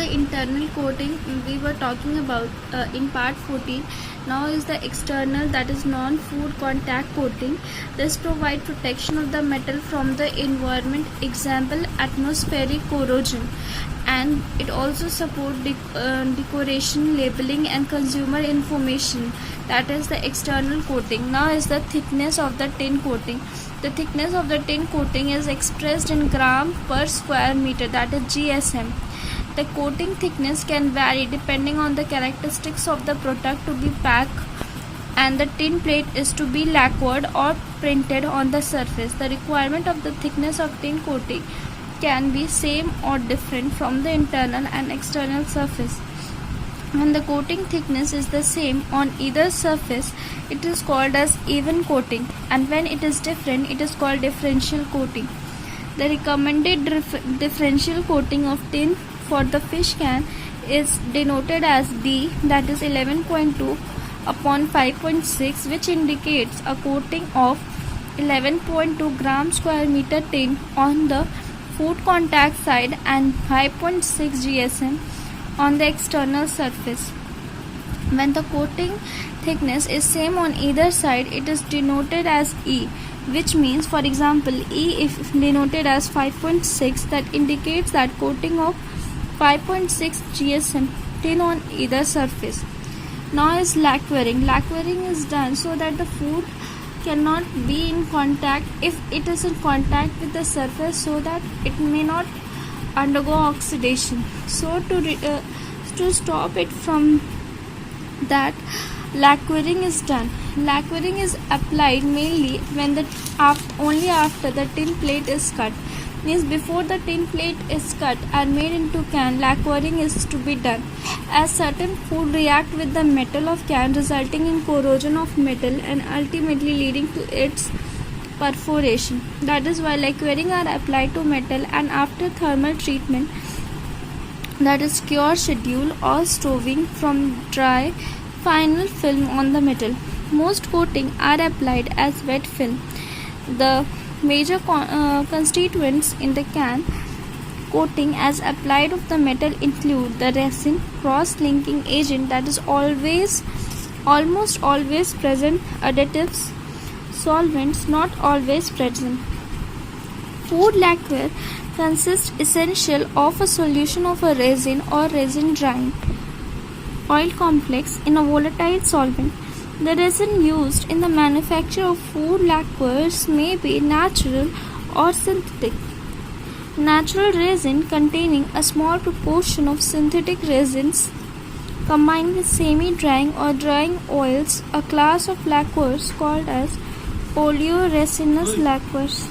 the internal coating we were talking about in part 14. Now is the external, that is non-food contact coating. This provides protection of the metal from the environment, example atmospheric corrosion, and it also supports decoration, labeling and consumer information. That is the external coating. Now is the thickness of the tin coating. The thickness of the tin coating is expressed in gram per square meter, that is GSM. The coating thickness can vary depending on the characteristics of the product to be packed, and the tin plate is to be lacquered or printed on the surface. The requirement of the thickness of tin coating can be same or different from the internal and external surface. When the coating thickness is the same on either surface, it is called as even coating, and when it is different, it is called differential coating. The recommended differential coating of tin for the fish can is denoted as D, that is 11.2 upon 5.6, which indicates a coating of 11.2 gram square meter tin on the food contact side and 5.6 GSM on the external surface. When the coating thickness is same on either side, it is denoted as E, which means, for example, E if denoted as 5.6, that indicates that coating of 5.6 GSM tin on either surface. Now is lacquering. Lacquering is done so that the food cannot be in contact, if it is in contact with the surface, so that it may not undergo oxidation. So to stop it from that, lacquering is done. Lacquering is applied mainly when only after the tin plate is cut. Means before the tin plate is cut and made into can, lacquering is to be done, as certain food react with the metal of can, resulting in corrosion of metal and ultimately leading to its perforation. That is why lacquering are applied to metal, and after thermal treatment, that is cure schedule or stoving from dry final film on the metal. Most coating are applied as wet film. The major constituents in the can coating as applied of the metal include the resin, cross-linking agent, that is almost always present, additives, solvents not always present. Food lacquer consists essential of a solution of a resin or resin drying oil complex in a volatile solvent. The resin used in the manufacture of food lacquers may be natural or synthetic. Natural resin containing a small proportion of synthetic resins combined with semi-drying or drying oils, a class of lacquers called as oleoresinous lacquers.